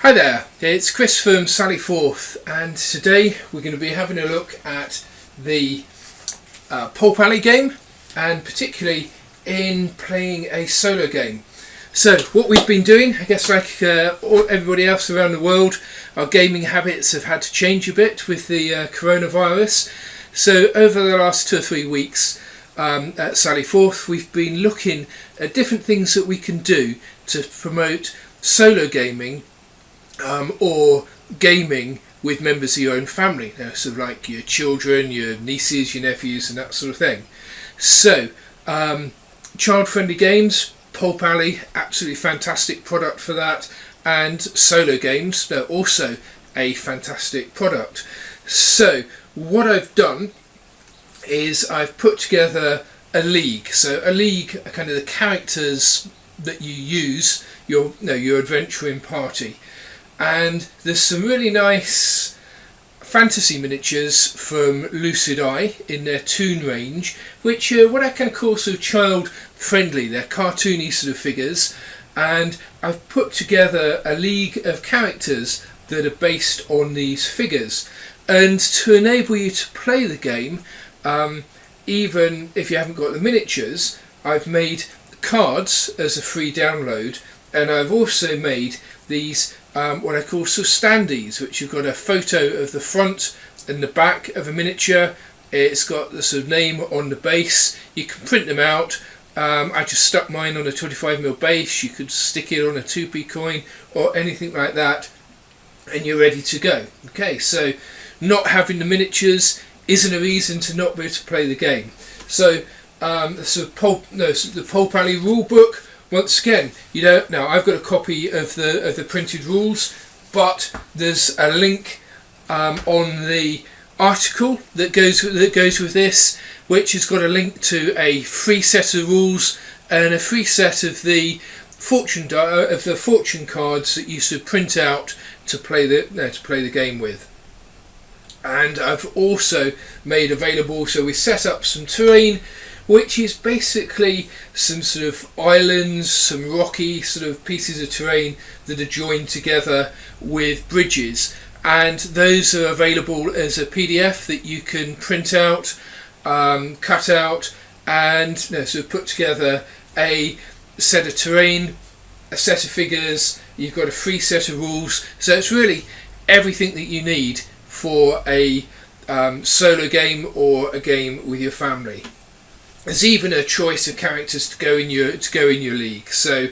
Hi there, it's Chris from Sally Forth, and today we're going to be having a look at the Pulp Alley game, and particularly in playing a solo game. So what we've been doing, I guess like everybody else around the world, our gaming habits have had to change a bit with the coronavirus. So over the last 2 or 3 weeks at Sally Forth, we've been looking at different things that we can do to promote solo gaming or gaming with members of your own family, so like your children, your nieces, your nephews and that sort of thing. So child-friendly games, Pulp Alley, absolutely fantastic product for that, and solo games, they're also a fantastic product. So what I've done is I've put together a league. So a league are kind of the characters that you use, your adventuring party. And there's some really nice fantasy miniatures from Lucid Eye in their Toon range, which are what I can call sort of child friendly. They're cartoony sort of figures, and I've put together a league of characters that are based on these figures. And to enable you to play the game, even if you haven't got the miniatures, I've made cards as a free download, and I've also made these what I call sort of standees, which have got a photo of the front and the back of a miniature. It's got the sort of name on the base. You can print them out. I just stuck mine on a 25mm base. You could stick it on a 2p coin or anything like that, and you're ready to go. Okay, so not having the miniatures isn't a reason to not be able to play the game. So the Pulp Alley rule book. Once again, now I've got a copy of the printed rules, but there's a link on the article that goes with this, which has got a link to a free set of rules and a free set of the fortune cards that you should print out to play the game with. And I've also made available, so we set up some terrain, which is basically some sort of islands, some rocky sort of pieces of terrain that are joined together with bridges, and those are available as a PDF that you can print out, cut out, and sort of put together a set of terrain, a set of figures. You've got a free set of rules, so it's really everything that you need for a solo game or a game with your family. There's even a choice of characters to go in your league. So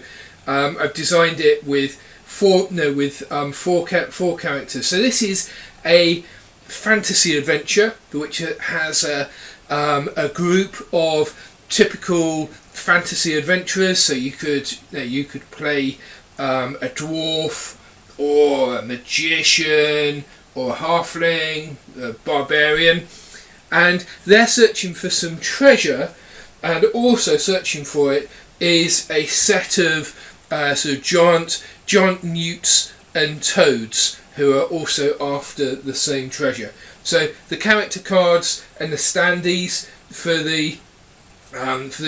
I've designed it with four characters. So this is a fantasy adventure which has a group of typical fantasy adventurers. So you could play a dwarf or a magician or a halfling, a barbarian, and they're searching for some treasure, and also searching for it is a set of sort of giant newts and toads who are also after the same treasure. So the character cards and the standees for the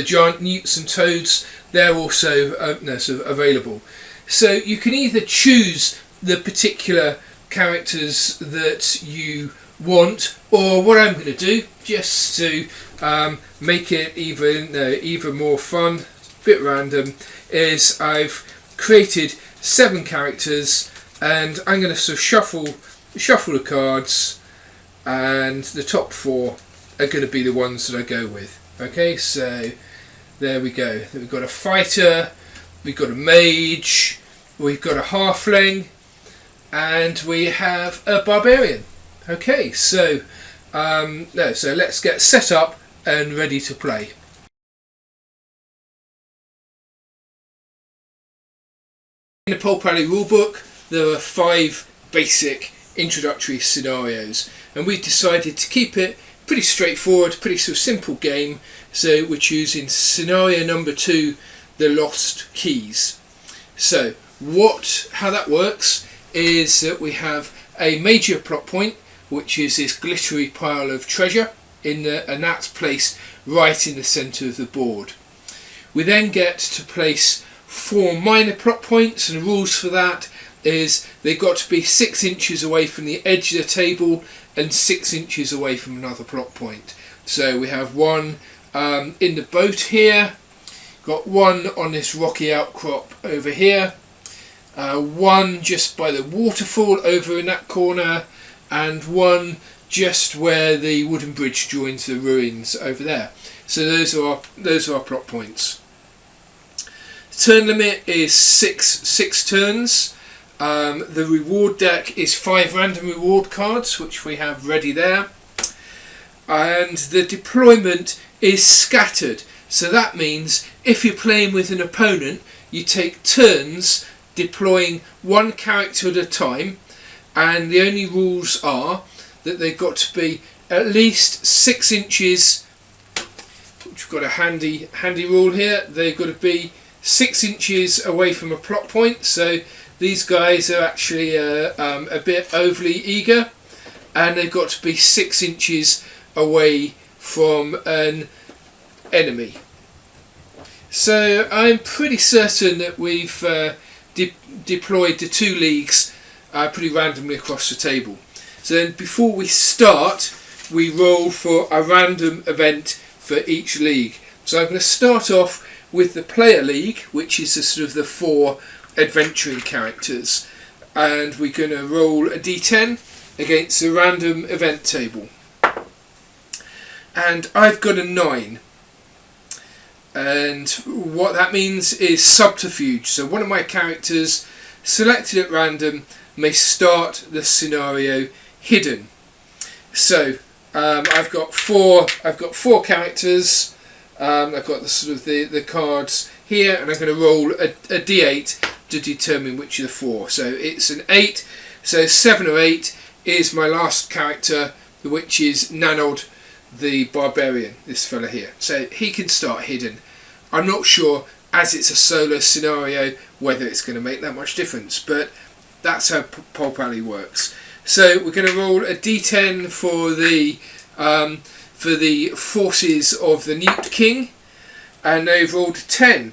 giant newts and toads, they're also sort of available. So you can either choose the particular characters that you want, or what I'm going to do, just to make it even more fun, a bit random, is I've created 7 characters, and I'm going to sort of shuffle the cards, and the top 4 are going to be the ones that I go with. Okay, so there we go. We've got a fighter, we've got a mage, we've got a halfling, and we have a barbarian. Okay, so let's get set up and ready to play. In the Pulp Alley rulebook, there are 5 basic introductory scenarios, and we've decided to keep it pretty straightforward, pretty sort of simple game. So we're choosing scenario number 2, the Lost Keys. So how that works is that we have a major plot point, which is this glittery pile of treasure, and that's placed right in the centre of the board. We then get to place 4 minor plot points, and the rules for that is they've got to be 6 inches away from the edge of the table and 6 inches away from another plot point. So we have one in the boat here, got one on this rocky outcrop over here, one just by the waterfall over in that corner, and one just where the wooden bridge joins the ruins over there. So those are our plot points. Turn limit is six turns. The reward deck is 5 random reward cards, which we have ready there. And the deployment is scattered. So that means if you're playing with an opponent, you take turns deploying one character at a time, and the only rules are that they've got to be at least 6 inches, which we've got a handy rule here, they've got to be 6 inches away from a plot point. So these guys are actually a bit overly eager, and they've got to be 6 inches away from an enemy. So I'm pretty certain that we've deployed the 2 leagues pretty randomly across the table. So then before we start, we roll for a random event for each league. So I'm going to start off with the player league, which is the sort of the 4 adventuring characters, and we're going to roll a d10 against the random event table. And I've got a 9. And what that means is subterfuge. So one of my characters selected at random may start the scenario hidden. So I've got four characters. I've got the sort of the cards here, and I'm going to roll a d8 to determine which of the 4. So it's an 8. So 7 or 8 is my last character, which is Newt the barbarian, this fella here. So he can start hidden. I'm not sure, as it's a solo scenario, whether it's going to make that much difference, but that's how Pulp Alley works. So we're going to roll a d10 for the forces of the Newt King, and they've rolled 10.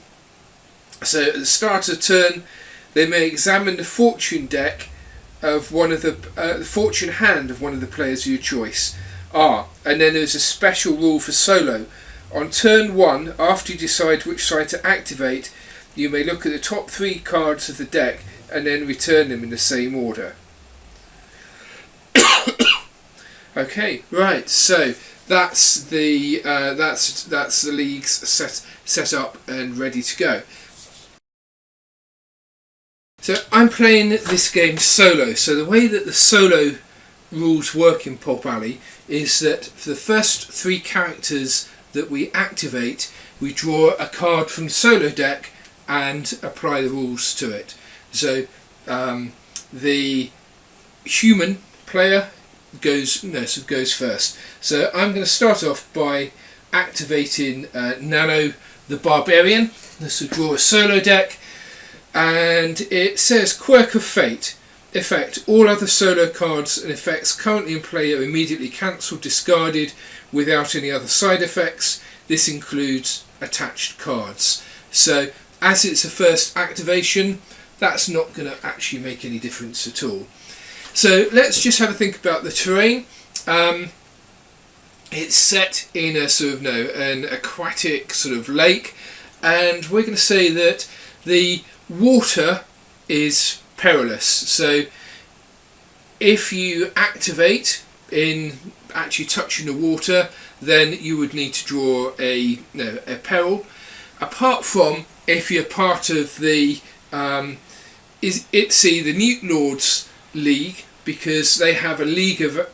So at the start of the turn, they may examine the fortune deck of one of the fortune hand of one of the players of your choice. And then there's a special rule for solo. On turn 1, after you decide which side to activate, you may look at the top 3 cards of the deck and then return them in the same order. Okay, right. So that's the leagues set up and ready to go. So I'm playing this game solo. So the way that the solo rules work in Pulp Alley is that for the first 3 characters that we activate, we draw a card from the solo deck and apply the rules to it. So the human player goes first. So I'm going to start off by activating Nano the Barbarian. This will draw a solo deck, and it says Quirk of Fate. Effect: all other solo cards and effects currently in play are immediately cancelled, discarded without any other side effects. This includes attached cards. So as it's a first activation, that's not going to actually make any difference at all. So let's just have a think about the terrain. It's set in a sort of an aquatic sort of lake, and we're going to say that the water is perilous. So if you activate in actually touching the water, then you would need to draw a peril. Apart from if you're part of the the Newt Lords League, because they have a league of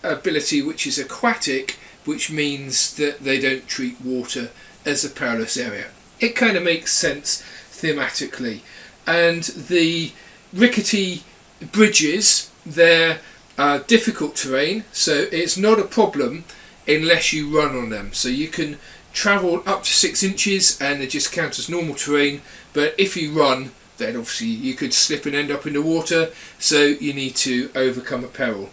ability which is aquatic, which means that they don't treat water as a perilous area. It kind of makes sense thematically. And the rickety bridges, they're difficult terrain, so it's not a problem unless you run on them. So you can travel up to 6 inches and they just count as normal terrain, but if you run, then obviously you could slip and end up in the water, so you need to overcome a peril.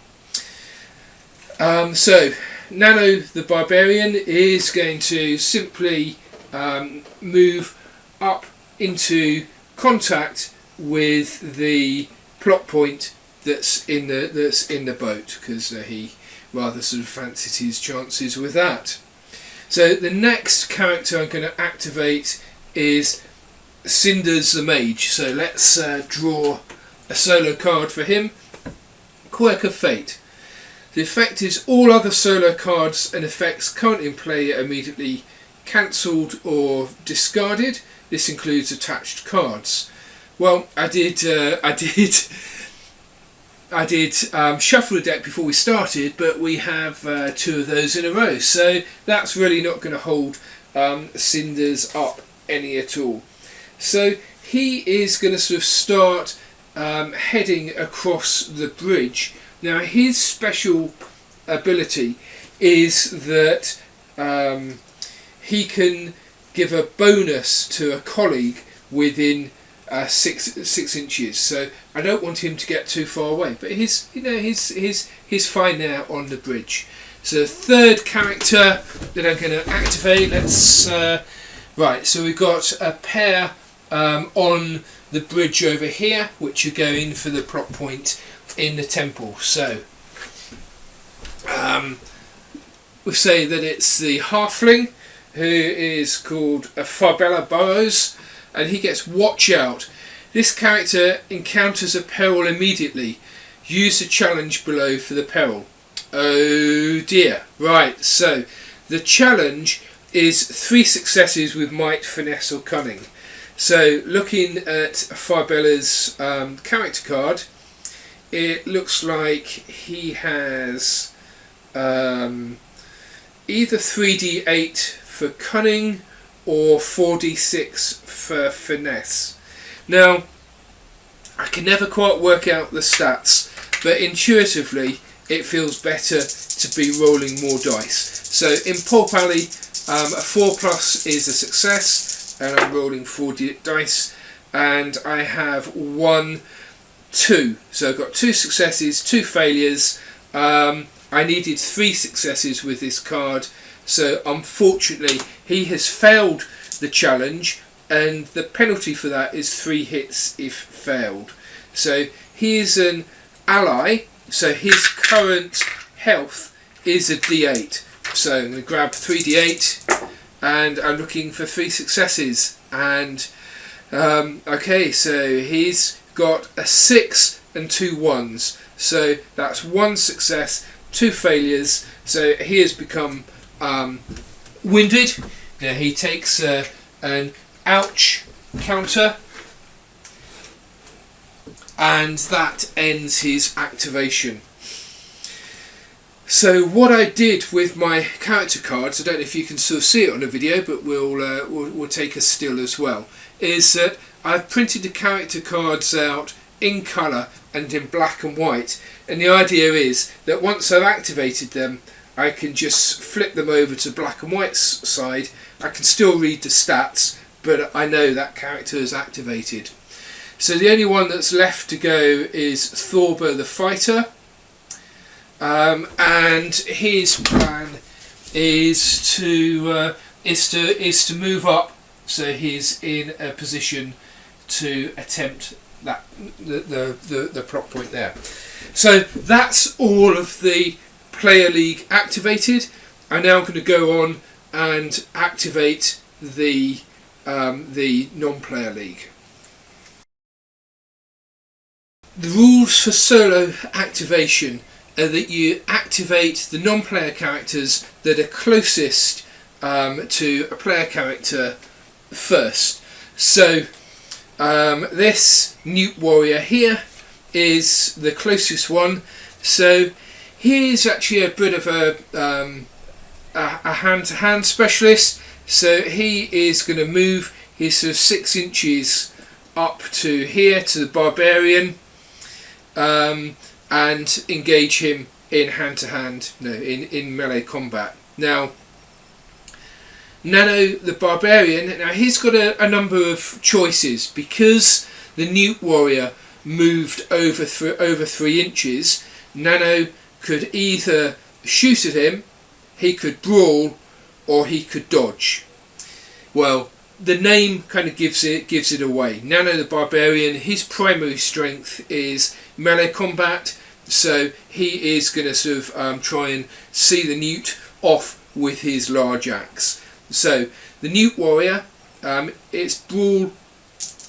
So Nano the Barbarian is going to simply move up into contact with the plot point that's in the boat, because he rather sort of fancied his chances with that. So the next character I'm going to activate is Cinders the Mage. So let's draw a solo card for him. Quirk of Fate. The effect is all other solo cards and effects currently in play are immediately cancelled or discarded. This includes attached cards. Well, I did shuffle the deck before we started, but we have 2 of those in a row, so that's really not going to hold Cinders up any at all. So he is going to sort of start heading across the bridge. Now his special ability is that he can give a bonus to a colleague within 6 inches. So I don't want him to get too far away, but he's fine now on the bridge. So third character that I'm going to activate. Let's right. So we've got a pair on the bridge over here, which are going for the plot point in the temple. So we say that it's the halfling, who is called Farbella Burrows, and he gets Watch Out. This character encounters a peril immediately. Use the challenge below for the peril. Oh dear. Right, so the challenge is 3 successes with might, finesse or cunning. So looking at Farbella's character card, it looks like he has either 3d8 for cunning or 4d6 for finesse. Now, I can never quite work out the stats, but intuitively it feels better to be rolling more dice. So in Pulp Alley, a 4+ is a success, and I'm rolling 4 dice, and I have 1, 2. So I've got 2 successes, 2 failures. I needed 3 successes with this card, so unfortunately he has failed the challenge, and the penalty for that is 3 hits if failed. So he is an ally, so his current health is a d8. So I'm going to grab 3d8, and I'm looking for 3 successes. And okay, so he's got a 6 and 2 1s. So that's 1 success, 2 failures. So he has become winded. Now he takes an ouch counter, and that ends his activation. So what I did with my character cards, I don't know if you can sort of see it on the video, but we'll take a still as well, is that I've printed the character cards out in colour and in black and white, and the idea is that once I've activated them, I can just flip them over to black and white side. I can still read the stats, but I know that character is activated. So the only one that's left to go is Thorber the Fighter, and his plan is to move up, so he's in a position to attempt that the plot point there. So that's all of the player league activated. I'm now going to go on and activate the non-player league. The rules for solo activation are that you activate the non-player characters that are closest to a player character first. So this Newt warrior here is the closest one. So he's actually a bit of a hand-to-hand specialist. So he is going to move his sort of 6 inches up to here to the barbarian, and engage him in hand-to-hand, in melee combat. Now, Nano the barbarian, now he's got a number of choices, because the Newt warrior moved over 3 inches. Nano could either shoot at him, he could brawl, or he could dodge. Well, the name kind of gives it away. Nano the Barbarian, his primary strength is melee combat, so he is going to sort of try and see the Newt off with his large axe. So the Newt warrior, its brawl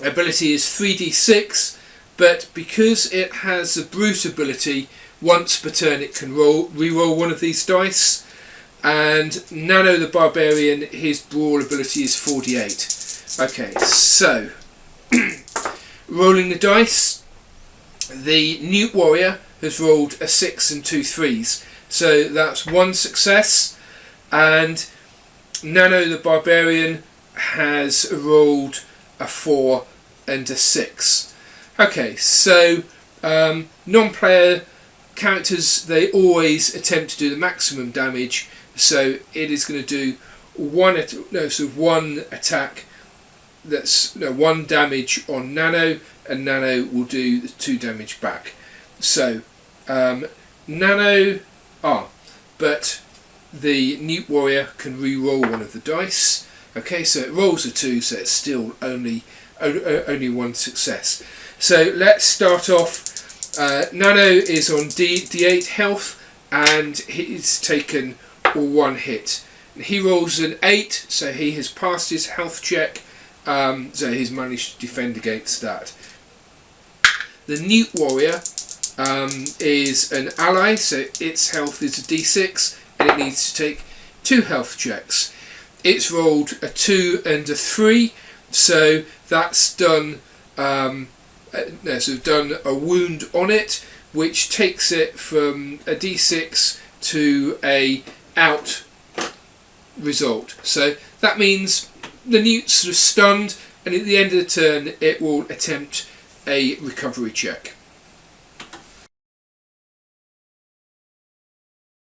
ability is 3d6, but because it has a brute ability, once per turn it can re-roll one of these dice. And Nano the Barbarian, his brawl ability is 4d8. Okay, so rolling the dice, the Newt warrior has rolled a 6 and 2 3s, so that's 1 success. And Nano the Barbarian has rolled a 4 and a 6. Okay, so non-player characters, they always attempt to do the maximum damage, so it is going to do one attack, that's 1 damage on Nano, and Nano will do the 2 damage back. So but the Newt warrior can re-roll one of the dice. Okay, so it rolls a 2, so it's still only 1 success. So let's start off. Nano is on D8 health, and he's taken 1 hit. He rolls an 8, so he has passed his health check, so he's managed to defend against that. The Newt warrior is an ally, so its health is a D6, and it needs to take 2 health checks. It's rolled a 2 and a 3, so that's done done a wound on it, which takes it from a D6 to a out result. So that means the Newt's sort of stunned, and at the end of the turn it will attempt a recovery check.